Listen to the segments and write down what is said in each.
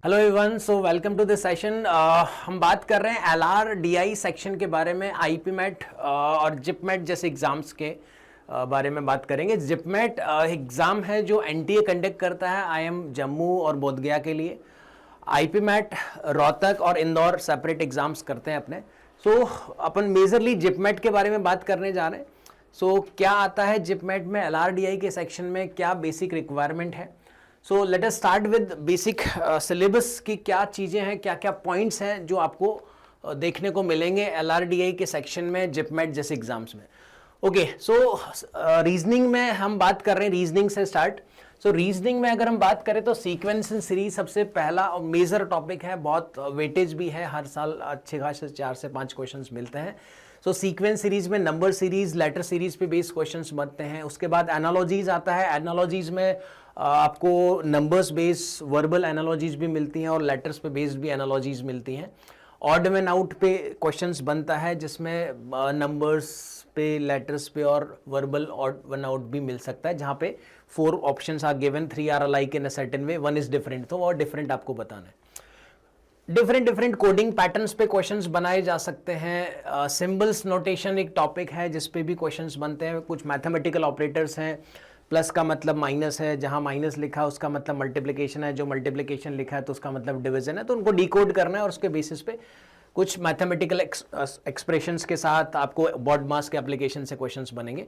Hello everyone, so welcome to this session. हम बात कर रहे हैं LRDI सेक्शन के बारे में। IPMET और जिपमेट जैसे एग्जाम्स के बारे में बात करेंगे। जिपमेट एग्ज़ाम है जो NTA कंडक्ट करता है IIM जम्मू और बोधगया के लिए। IPMET रोहतक और इंदौर सेपरेट एग्जाम्स करते हैं अपने। सो अपन मेजरली जिपमेट के बारे में बात करने जा रहे हैं। सो क्या आता है जिपमेट में, LRDI के सेक्शन में क्या बेसिक रिक्वायरमेंट है। So let us start with basic syllabus की क्या चीज़ें हैं, क्या क्या पॉइंट्स हैं जो आपको देखने को मिलेंगे LRDI के सेक्शन में जिपमेट जैसे एग्जाम्स में। ओके, सो रीजनिंग में हम बात कर रहे हैं, रीजनिंग से स्टार्ट। सो रीजनिंग में अगर हम बात करें तो सीक्वेंस एंड सीरीज सबसे पहला और मेजर टॉपिक है, बहुत वेटेज भी है, हर साल अच्छे खासे 4 से 5 क्वेश्चंस मिलते हैं। सो सीक्वेंस सीरीज में नंबर सीरीज, लेटर सीरीज पे बेस्ड क्वेश्चंस बनते हैं। उसके बाद एनालॉजीज आता है। एनालॉजीज में आपको नंबर्स बेस्ड वर्बल एनालॉजीज भी मिलती हैं और लेटर्स पे बेस्ड भी एनालॉजीज मिलती हैं। ऑड वन आउट पे क्वेश्चंस बनता है जिसमें नंबर्स पे, लेटर्स पे और वर्बल ऑड वन आउट भी मिल सकता है, जहाँ पे 4 options are given, 3 are alike in a certain way, 1 is different. तो और डिफरेंट आपको बताना है। डिफरेंट कोडिंग पैटर्न्स पे क्वेश्चंस बनाए जा सकते हैं। सिंबल्स नोटेशन एक टॉपिक है जिस पे भी क्वेश्चंस बनते हैं। कुछ मैथमेटिकल ऑपरेटर्स हैं, प्लस का मतलब माइनस है, जहां माइनस लिखा है उसका मतलब मल्टीप्लिकेशन है, जो मल्टीप्लिकेशन लिखा है तो उसका मतलब डिवीजन है। तो उनको डिकोड करना है और उसके बेसिस पे कुछ मैथमेटिकल एक्सप्रेशंस के साथ आपको बॉड मास के एप्लीकेशन से क्वेश्चंस बनेंगे।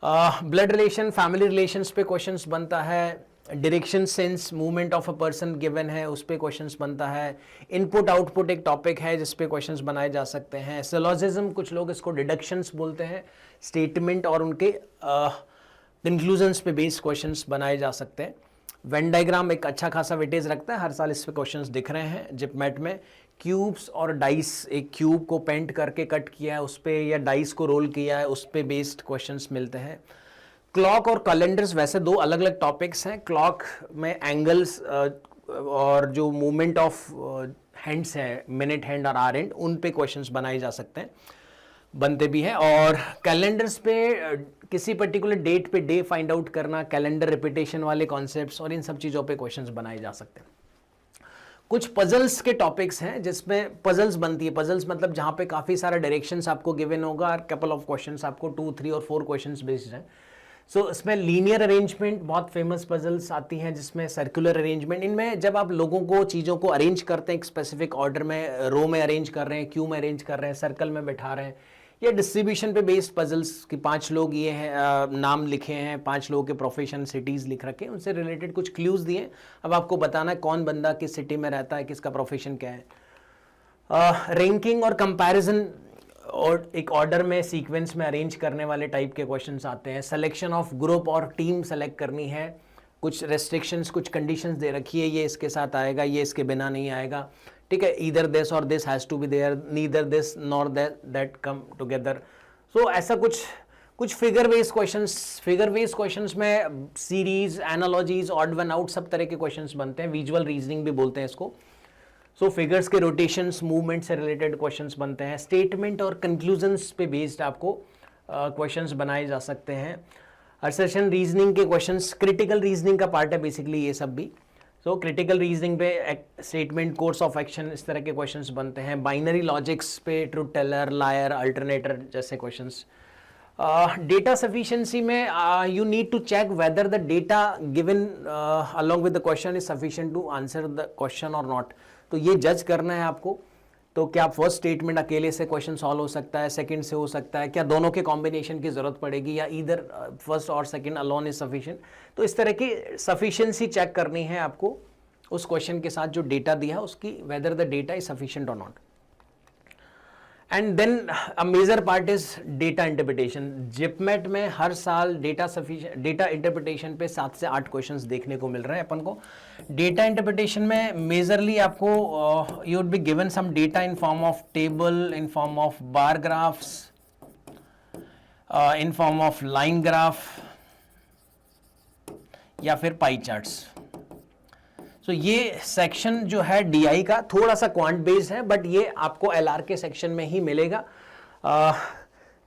ब्लड रिलेशन, फैमिली रिलेशंस पे क्वेश्चंस बनता है। Direction sense, movement of a person given है, उस पे क्वेश्चंस बनता है। इनपुट आउटपुट एक टॉपिक है जिस पे क्वेश्चंस बनाए जा सकते हैं। सिलोजिज्म, कुछ लोग इसको डिडक्शंस बोलते हैं, स्टेटमेंट और उनके कंक्लूजन्स पे बेस्ड क्वेश्चंस बनाए जा सकते हैं। वेन डायग्राम एक अच्छा खासा वेटेज रखता है, हर साल इस पे क्वेश्चंस दिख रहे हैं जिपमेट में। क्यूब्स और डाइस, एक क्यूब को पेंट करके कट किया है उस पे, या डाइस को रोल किया है उस पे बेस्ड क्वेश्चंस मिलते हैं। क्लॉक और कैलेंडर्स वैसे 2 अलग अलग टॉपिक्स हैं। क्लॉक में एंगल्स और जो मूवमेंट ऑफ हैंड्स है, मिनट हैंड और आवर हैंड, उन पे क्वेश्चंस बनाए जा सकते हैं, बनते भी हैं। और कैलेंडर्स पे किसी पर्टिकुलर डेट पे डे फाइंड आउट करना, कैलेंडर रिपीटेशन वाले कॉन्सेप्ट्स और इन सब चीज़ों पे क्वेश्चंस बनाए जा सकते हैं। कुछ पजल्स के टॉपिक्स हैं जिसमें पजल्स बनती है। पजल्स मतलब जहाँ पे काफ़ी सारा डायरेक्शंस आपको गिवन होगा और कपल ऑफ क्वेश्चंस, आपको 2, 3 और 4 क्वेश्चंस बेस्ड हैं। सो इसमें लीनियर अरेंजमेंट बहुत फेमस पजल्स आती हैं, जिसमें सर्कुलर अरेंजमेंट। इनमें जब आप लोगों को, चीज़ों को अरेंज करते हैं एक स्पेसिफिक ऑर्डर में, रो में अरेंज कर रहे हैं, क्यू में अरेंज कर रहे हैं, सर्कल में बैठा रहे हैं, या डिस्ट्रीब्यूशन पे बेस्ड पजल्स कि 5 लोग ये हैं, नाम लिखे हैं, 5 लोगों के प्रोफेशन, सिटीज़ लिख रखे हैं, उनसे रिलेटेड कुछ क्लूज़ दिए। अब आपको बताना है कौन बंदा किस सिटी में रहता है, किसका प्रोफेशन क्या है। रैंकिंग और कंपैरिजन और एक ऑर्डर में, सीक्वेंस में अरेंज करने वाले टाइप के क्वेश्चंस आते हैं। सिलेक्शन ऑफ ग्रुप और टीम सेलेक्ट करनी है, कुछ रेस्ट्रिक्शंस, कुछ कंडीशंस दे रखी है, ये इसके साथ आएगा, ये इसके बिना नहीं आएगा, ठीक है। ईदर दिस और this has to be there, neither this nor that come together. So ऐसा कुछ फिगर बेस्ड क्वेश्चंस में series, analogies, odd one out, सब तरह के क्वेश्चंस बनते हैं। विजुअल रीजनिंग भी बोलते हैं इसको। सो फिगर्स के रोटेशंस, मूवमेंट से रिलेटेड क्वेश्चंस बनते हैं। स्टेटमेंट और कंक्लूजन्स पे बेस्ड आपको क्वेश्चंस बनाए जा सकते हैं। असर्शन रीजनिंग के क्वेश्चंस क्रिटिकल रीजनिंग का पार्ट है बेसिकली ये सब भी। सो क्रिटिकल रीजनिंग पे स्टेटमेंट, कोर्स ऑफ एक्शन, इस तरह के क्वेश्चंस बनते हैं। बाइनरी लॉजिक्स पे ट्रूथ टेलर, लायर, अल्टरनेटर जैसे क्वेश्चंस। डेटा सफिशिएंसी में you need to check whether the data given along with the question is sufficient to answer the question और not. तो ये जज करना है आपको। तो क्या फर्स्ट स्टेटमेंट अकेले से क्वेश्चन सॉल्व हो सकता है, सेकंड से हो सकता है, क्या दोनों के कॉम्बिनेशन की जरूरत पड़ेगी, या इधर फर्स्ट और सेकंड अलोन इज सफिशिएंट। तो इस तरह की सफिशिएंसी चेक करनी है आपको उस क्वेश्चन के साथ जो डेटा दिया है उसकी, whether the data is sufficient और not. And then a major part is data interpretation. JIPMAT में हर साल डेटा इंटरप्रिटेशन पे 7 से 8 क्वेश्चंस देखने को मिल रहे हैं अपन को। डेटा इंटरप्रिटेशन में मेजरली आपको you would be given some data in form of table, in form of bar graphs, in form of line graph, या फिर पाई चार्ट्स। तो ये सेक्शन जो है DI का थोड़ा सा क्वांट बेस्ड है, बट ये आपको LR के सेक्शन में ही मिलेगा।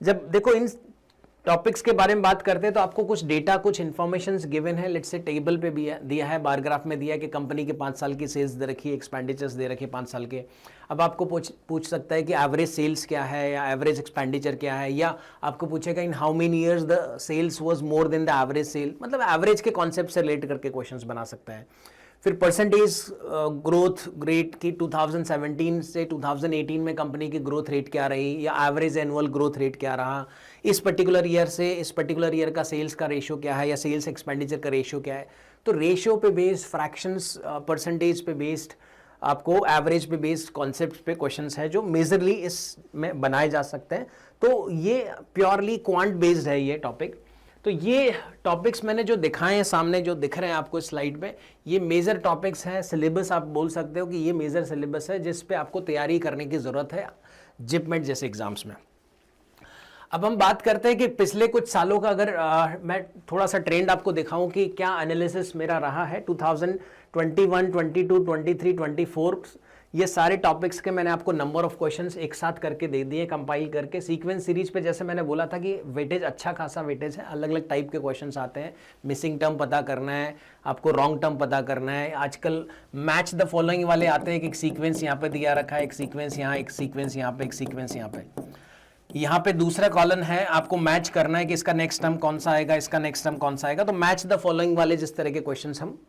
जब देखो इन टॉपिक्स के बारे में बात करते हैं तो आपको कुछ डेटा, कुछ इन्फॉर्मेशंस गिवन है, लेट्स से टेबल पे भी दिया है, बार ग्राफ में दिया है कि कंपनी के 5 साल की सेल्स दे रखी है, एक्सपेंडिचर्स दे रखे 5 साल के। अब आपको पूछ सकता है कि एवरेज सेल्स क्या है या एवरेज एक्सपेंडिचर क्या है, या आपको पूछेगा in how many years the sales was more than the average sale, मतलब एवरेज के कॉन्सेप्ट से रिलेट करके क्वेश्चंस बना सकता है। फिर परसेंटेज ग्रोथ रेट की 2017 से 2018 में कंपनी की ग्रोथ रेट क्या रही, या एवरेज एनुअल ग्रोथ रेट क्या रहा, इस पर्टिकुलर ईयर से इस पर्टिकुलर ईयर का सेल्स का रेशियो क्या है, या सेल्स एक्सपेंडिचर का रेशियो क्या है। तो रेशियो पे बेस्ड, फ्रैक्शंस, परसेंटेज पे बेस्ड, आपको एवरेज पे बेस्ड कॉन्सेप्ट पे क्वेश्चंस है जो मेजरली इसमें बनाए जा सकते हैं। तो ये प्योरली क्वांट बेस्ड है ये टॉपिक। तो ये टॉपिक्स मैंने जो दिखाए हैं सामने, जो दिख रहे हैं आपको स्लाइड पे, ये मेजर टॉपिक्स हैं। सिलेबस आप बोल सकते हो कि ये मेजर सिलेबस है जिस पे आपको तैयारी करने की ज़रूरत है जिपमेट जैसे एग्जाम्स में। अब हम बात करते हैं कि पिछले कुछ सालों का अगर मैं थोड़ा सा ट्रेंड आपको दिखाऊं कि क्या एनालिसिस मेरा रहा है 2021, 22, 23, 24, ये सारे टॉपिक्स के मैंने आपको नंबर ऑफ क्वेश्चंस एक साथ करके दे दिए कंपाइल करके सीक्वेंस सीरीज पे। जैसे मैंने बोला था कि वेटेज अच्छा खासा वेटेज है, अलग अलग टाइप के क्वेश्चंस आते हैं। मिसिंग टर्म पता करना है, आपको रॉन्ग टर्म पता करना है। आजकल मैच द फॉलोइंग वाले आते हैं कि एक सीक्वेंस यहाँ पे दिया रखा है, एक सीक्वेंस यहाँ, एक सीक्वेंस यहाँ पे, एक सीक्वेंस यहाँ पे। यहाँ पे दूसरा कॉलम है, आपको मैच करना है कि इसका नेक्स्ट टर्म कौन सा आएगा, इसका नेक्स्ट टर्म कौन सा आएगा। तो मैच द फॉलोइंग वाले जिस तरह के क्वेश्चंस हम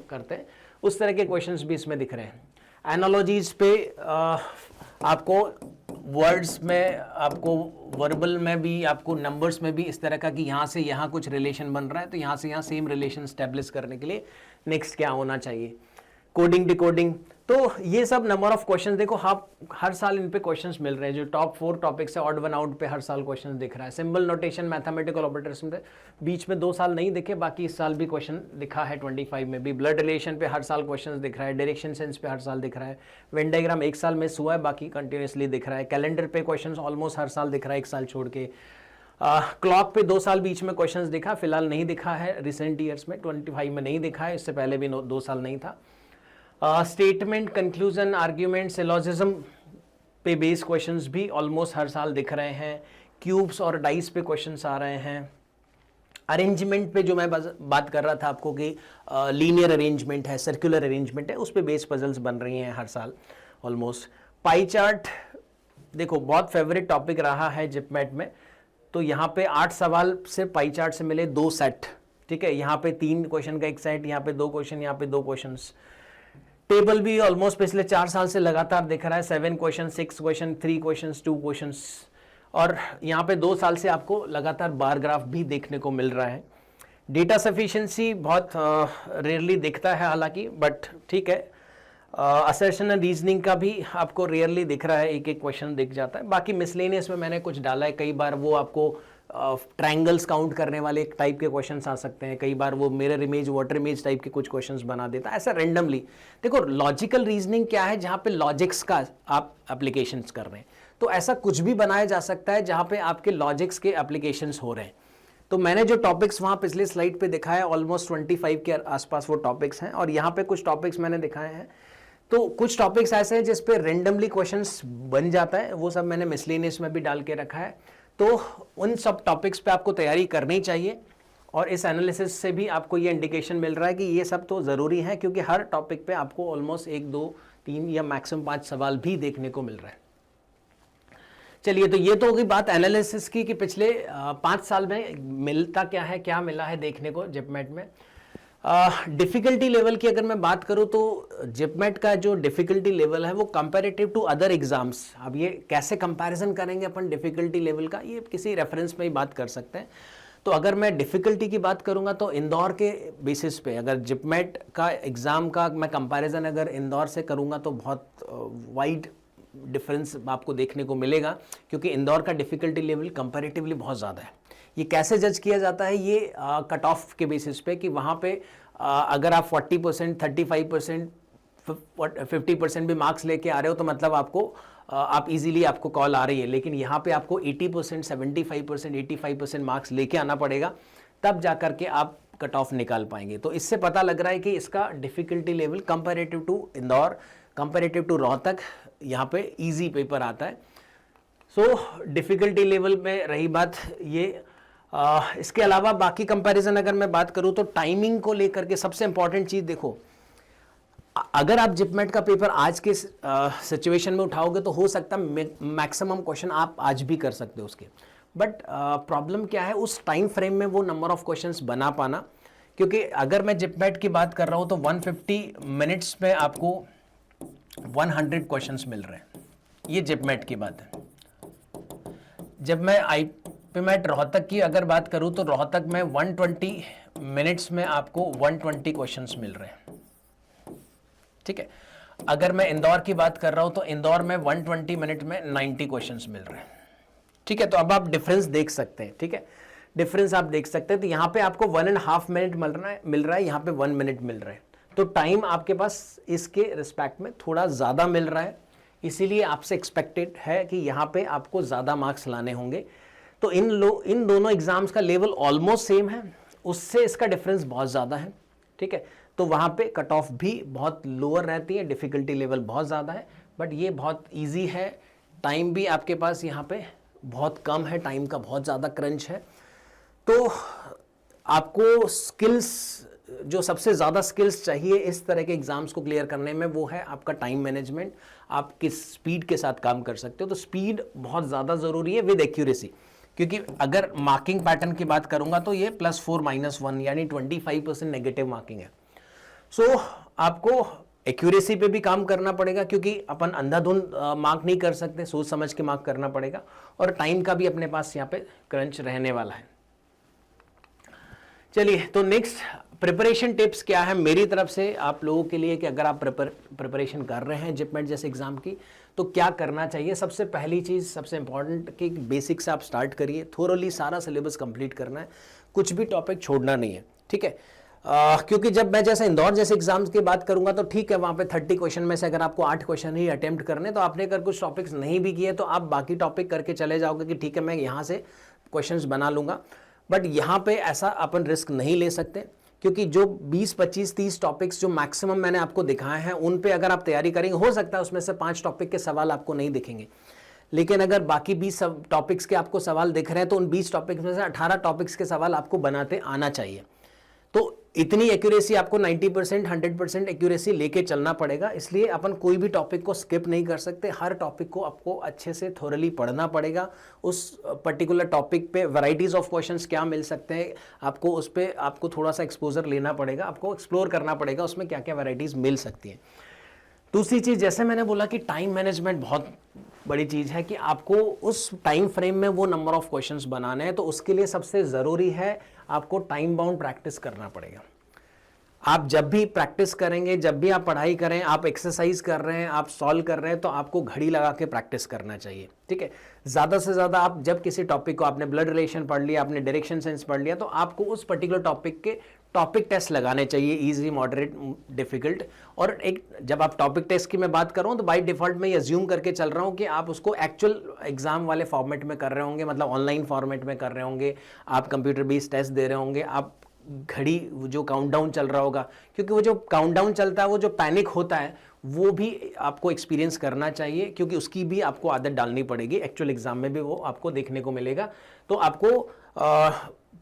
करते हैं उस तरह के क्वेश्चंस भी इसमें दिख रहे हैं। एनालॉजीज पे आपको वर्ड्स में, आपको वर्बल में भी, आपको नंबर्स में भी इस तरह का कि यहाँ से यहाँ कुछ रिलेशन बन रहा है तो यहाँ से यहाँ सेम रिलेशन स्टैब्लिश करने के लिए नेक्स्ट क्या होना चाहिए। कोडिंग, डिकोडिंग, तो ये सब नंबर ऑफ क्वेश्चंस देखो आप हर साल इन पे क्वेश्चंस मिल रहे हैं। जो टॉप 4 टॉपिक्स है, ऑड वन आउट पे हर साल क्वेश्चन दिख रहा है। सिंबल नोटेशन, मैथमेटिकल ऑपरेटर्स में बीच में 2 साल नहीं दिखे, बाकी इस साल भी क्वेश्चन दिखा है 25 में भी। ब्लड रिलेशन पे हर साल क्वेश्चन दिख रहा है। डायरेक्शन सेंस पे हर साल दिख रहा है। वेन डायग्राम 1 साल मिस हुआ है, बाकी कंटिन्यूसली दिख रहा है। कैलेंडर पे क्वेश्चन ऑलमोस्ट हर साल दिख रहा है 1 साल छोड़ के। क्लॉक पे 2 साल बीच में क्वेश्चंस दिखा, फिलहाल नहीं दिखा है रिसेंट ईयर्स में, 25 में नहीं दिखा है, इससे पहले भी 2 साल नहीं था। स्टेटमेंट, कंक्लूजन, आर्ग्यूमेंट, सिलोजिज्म पे बेस्ड क्वेश्चंस भी ऑलमोस्ट हर साल दिख रहे हैं। क्यूब्स और डाइस पे क्वेश्चंस आ रहे हैं। अरेंजमेंट पे जो मैं बात कर रहा था आपको कि लीनियर अरेंजमेंट है, सर्कुलर अरेंजमेंट है, उस पे बेस्ड पजल्स बन रही हैं हर साल ऑलमोस्ट। पाई चार्ट देखो बहुत फेवरेट टॉपिक रहा है जिपमेट में। तो यहाँ पे 8 सवाल से पाई चार्ट से मिले 2 सेट, ठीक है। यहाँ पे 3 क्वेश्चन का एक सेट, यहाँ पे 2 क्वेश्चन, यहाँ पे 2 क्वेश्चन। टेबल भी ऑलमोस्ट पिछले 4 साल से लगातार दिख रहा है, 7 क्वेश्चन, 6 क्वेश्चन, 3 क्वेश्चन, 2 क्वेश्चन। और यहाँ पे 2 साल से आपको लगातार बार ग्राफ भी देखने को मिल रहा है। डेटा सफिशिएंसी बहुत रेयरली दिखता है हालांकि, बट ठीक है। असर्शन एंड रीजनिंग का भी आपको रेयरली दिख रहा है, एक एक क्वेश्चन दिख जाता है। बाकी मिसलेनियस में मैंने कुछ डाला है, कई बार वो आपको ट्रायंगल्स काउंट करने वाले एक टाइप के क्वेश्चंस आ सकते हैं, कई बार वो mirror image, water image type के कुछ क्वेश्चंस बना देता है ऐसा रैंडमली। देखो लॉजिकल रीजनिंग क्या है, जहाँ पे लॉजिक्स का आप एप्लीकेशंस कर रहे हैं, तो ऐसा कुछ भी बनाया जा सकता है जहाँ पे आपके लॉजिक्स के एप्लीकेशंस हो रहे हैं। तो मैंने जो टॉपिक्स वहाँ पिछले स्लाइड पे दिखाया ऑलमोस्ट 25 के आसपास वो टॉपिक्स हैं, और यहाँ पे कुछ टॉपिक्स मैंने दिखाए हैं। तो कुछ टॉपिक्स ऐसे हैं जिस पे रेंडमली क्वेश्चंस बन जाता है, वो सब मैंने मिसलेनियस में भी डाल के रखा है। तो उन सब टॉपिक्स पे आपको तैयारी करनी चाहिए, और इस एनालिसिस से भी आपको ये इंडिकेशन मिल रहा है कि ये सब तो ज़रूरी है, क्योंकि हर टॉपिक पे आपको ऑलमोस्ट 1, 2, 3 या मैक्सिमम 5 सवाल भी देखने को मिल रहा है। चलिए, तो ये तो होगी बात एनालिसिस की कि पिछले 5 साल में मिलता क्या है, क्या मिला है देखने को जिपमेट में। डिफ़िकल्टी लेवल की अगर मैं बात करूं तो जिपमेट का जो डिफ़िकल्टी लेवल है वो कंपैरेटिव टू अदर एग्जाम्स, अब ये कैसे कंपैरिजन करेंगे अपन डिफ़िकल्टी लेवल का, ये किसी रेफरेंस में ही बात कर सकते हैं। तो अगर मैं डिफ़िकल्टी की बात करूंगा तो इंदौर के बेसिस पे अगर जिपमेट का एग्ज़ाम का मैं कंपैरिजन अगर इंदौर से करूंगा तो बहुत वाइड डिफरेंस आपको देखने को मिलेगा, क्योंकि इंदौर का डिफ़िकल्टी लेवल कंपैरेटिवली बहुत ज़्यादा है। ये कैसे जज किया जाता है, ये कट ऑफ के बेसिस पे कि वहाँ पे अगर आप 40%, 35%, 50% भी मार्क्स लेके आ रहे हो तो मतलब आपको आप इजीली आपको कॉल आ रही है। लेकिन यहाँ पे आपको 80%, 75%, 85% मार्क्स लेके आना पड़ेगा, तब जा कर के आप कट ऑफ निकाल पाएंगे। तो इससे पता लग रहा है कि इसका difficulty level comparative to Indore, comparative to Rohtak, यहाँ पे इजी पेपर आता है। सो डिफ़िकल्टी लेवल में रही बात ये इसके अलावा बाकी कंपैरिजन अगर मैं बात करूं तो टाइमिंग को लेकर के सबसे इंपॉर्टेंट चीज़ देखो, अगर आप जिपमेट का पेपर आज के सिचुएशन में उठाओगे तो हो सकता है मैक्सिमम क्वेश्चन आप आज भी कर सकते हो उसके, बट प्रॉब्लम क्या है उस टाइम फ्रेम में वो नंबर ऑफ क्वेश्चंस बना पाना, क्योंकि अगर मैं जिपमेट की बात कर रहा हूं तो 150 मिनट्स में आपको 100 क्वेश्चंस मिल रहे हैं, ये जिपमेट की बात है। जब मैं आईपीमेट रोहतक की अगर बात करूं तो रोहतक में 120 मिनट्स में आपको 120 क्वेश्चंस मिल रहे हैं, ठीक है। अगर मैं इंदौर की बात कर रहा हूं तो इंदौर में 120 मिनट में 90 क्वेश्चंस मिल रहे हैं, ठीक है। तो अब आप डिफरेंस देख सकते हैं, ठीक है, डिफरेंस आप देख सकते हैं। तो यहां पे आपको 1.5 मिनट मिल रहा है, यहां पे 1 मिनट मिल रहा है, तो टाइम आपके पास इसके रिस्पेक्ट में थोड़ा ज़्यादा मिल रहा है, इसीलिए आपसे एक्सपेक्टेड है कि यहाँ पे आपको ज़्यादा मार्क्स लाने होंगे। तो इन दोनों एग्जाम्स का लेवल ऑलमोस्ट सेम है, उससे इसका डिफरेंस बहुत ज़्यादा है, ठीक है। तो वहाँ पे कट ऑफ भी बहुत लोअर रहती है, डिफ़िकल्टी लेवल बहुत ज़्यादा है, बट ये बहुत ईजी है। टाइम भी आपके पास यहाँ पे बहुत कम है, टाइम का बहुत ज़्यादा क्रंच है। तो आपको स्किल्स, जो सबसे ज़्यादा स्किल्स चाहिए इस तरह के एग्ज़ाम्स को क्लियर करने में, वो है आपका टाइम मैनेजमेंट। आप किस स्पीड के साथ काम कर सकते हो, तो स्पीड बहुत ज़्यादा ज़रूरी है विद एक्यूरेसी, क्योंकि अगर मार्किंग पैटर्न की बात करूँगा तो ये +4 -1 यानी 25% नेगेटिव मार्किंग है। सो आपको एक्यूरेसी पे भी काम करना पड़ेगा, क्योंकि अपन अंधाधुंध मार्क नहीं कर सकते, सोच समझ के मार्क करना पड़ेगा, और टाइम का भी अपने पास यहाँ पे क्रंच रहने वाला है। चलिए, तो नेक्स्ट प्रिपरेशन टिप्स क्या है मेरी तरफ से आप लोगों के लिए, कि अगर आप प्रिपरेशन कर रहे हैं जिपमेट जैसे एग्जाम की, तो क्या करना चाहिए। सबसे पहली चीज़, सबसे इंपॉर्टेंट, कि बेसिक से आप स्टार्ट करिए, थोरोली सारा सिलेबस कंप्लीट करना है, कुछ भी टॉपिक छोड़ना नहीं है, ठीक है। क्योंकि जब मैं जैसे इंदौर जैसे एग्जाम्स की बात करूंगा तो ठीक है, वहाँ पे 30 क्वेश्चन में से अगर आपको 8 क्वेश्चन ही अटेम्प्ट करने, तो आपने अगर कुछ टॉपिक्स नहीं भी किए तो आप बाकी टॉपिक करके चले जाओगे कि ठीक है मैं यहाँ से क्वेश्चंस बना लूँगा। बट यहाँ पे ऐसा अपन रिस्क नहीं ले सकते, क्योंकि जो 20, 25, 30 टॉपिक्स जो मैक्सिमम मैंने आपको दिखाए हैं, उन पे अगर आप तैयारी करेंगे, हो सकता है उसमें से 5 टॉपिक के सवाल आपको नहीं दिखेंगे, लेकिन अगर बाकी 20 टॉपिक्स के आपको सवाल दिख रहे हैं तो उन 20 टॉपिक्स में से 18 टॉपिक्स के सवाल आपको बनाते आना चाहिए। तो इतनी एक्यूरेसी आपको 90%, 100% एक्यूरेसी लेके चलना पड़ेगा। इसलिए अपन कोई भी टॉपिक को स्किप नहीं कर सकते, हर टॉपिक को आपको अच्छे से थोरली पढ़ना पड़ेगा। उस पर्टिकुलर टॉपिक पे वैरायटीज़ ऑफ क्वेश्चंस क्या मिल सकते हैं, आपको उस पर आपको थोड़ा सा एक्सपोजर लेना पड़ेगा, आपको एक्सप्लोर करना पड़ेगा उसमें क्या क्या वैरायटीज़ मिल सकती हैं। दूसरी चीज़, जैसे मैंने बोला कि टाइम मैनेजमेंट बहुत बड़ी चीज़ है, कि आपको उस टाइम फ्रेम में वो नंबर ऑफ क्वेश्चंस बनाने हैं, तो उसके लिए सबसे ज़रूरी है आपको टाइम बाउंड प्रैक्टिस करना पड़ेगा। आप जब भी प्रैक्टिस करेंगे, जब भी आप पढ़ाई करें, आप एक्सरसाइज कर रहे हैं, आप सॉल्व कर रहे हैं, तो आपको घड़ी लगा के प्रैक्टिस करना चाहिए, ठीक है। ज़्यादा से ज़्यादा आप जब किसी टॉपिक को, आपने ब्लड रिलेशन पढ़ लिया, आपने डायरेक्शन सेंस पढ़ लिया, तो आपको उस पर्टिकुलर टॉपिक के टॉपिक टेस्ट लगाने चाहिए, इजी, मॉडरेट, डिफिकल्ट। और एक जब आप टॉपिक टेस्ट की मैं बात कर रहा हूँ तो बाय डिफ़ॉल्ट मैं ये अज्यूम करके चल रहा हूँ कि आप उसको एक्चुअल एग्जाम वाले फॉर्मेट में कर रहे होंगे, मतलब ऑनलाइन फॉर्मेट में कर रहे होंगे, आप कंप्यूटर बेस्ड टेस्ट दे रहे होंगे, आप घड़ी जो काउंटडाउन चल रहा होगा, क्योंकि वो जो काउंटडाउन चलता है, वो जो पैनिक होता है, वो भी आपको एक्सपीरियंस करना चाहिए, क्योंकि उसकी भी आपको आदत डालनी पड़ेगी। एक्चुअल एग्जाम में भी वो आपको देखने को मिलेगा। तो आपको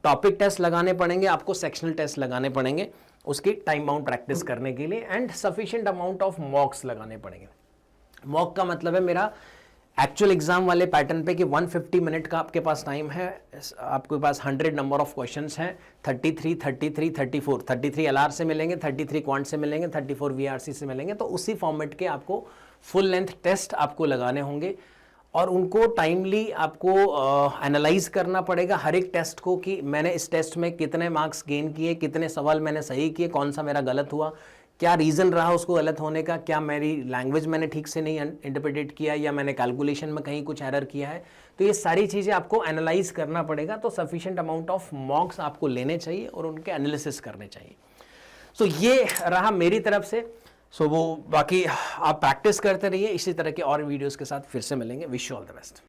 टॉपिक टेस्ट लगाने पड़ेंगे, आपको सेक्शनल टेस्ट लगाने पड़ेंगे उसकी टाइम बाउंड प्रैक्टिस करने के लिए, एंड सफिशिएंट अमाउंट ऑफ मॉक्स लगाने पड़ेंगे। मॉक का मतलब है मेरा एक्चुअल एग्जाम वाले पैटर्न पे कि 150 मिनट का आपके पास टाइम है, आपके पास 100 नंबर ऑफ क्वेश्चंस हैं, 33, 33, 34, 33 एलआर से मिलेंगे, 33 क्वांट से मिलेंगे, 34 वीआरसी से मिलेंगे। तो उसी फॉर्मेट के आपको फुल लेंथ टेस्ट आपको लगाने होंगे, और उनको टाइमली आपको एनालाइज करना पड़ेगा हर एक टेस्ट को, कि मैंने इस टेस्ट में कितने मार्क्स गेन किए, कितने सवाल मैंने सही किए, कौन सा मेरा गलत हुआ, क्या रीज़न रहा उसको गलत होने का, क्या मेरी लैंग्वेज मैंने ठीक से नहीं इंटरप्रेटेट किया, या मैंने कैलकुलेशन में कहीं कुछ एरर किया है। तो ये सारी चीज़ें आपको एनालाइज करना पड़ेगा। तो सफिशिएंट अमाउंट ऑफ मॉक्स आपको लेने चाहिए और उनके एनालिसिस करने चाहिए। सो ये रहा मेरी तरफ से। सो वो बाकी आप प्रैक्टिस करते रहिए, इसी तरह के और वीडियोज़ के साथ फिर से मिलेंगे। Wish you all the best.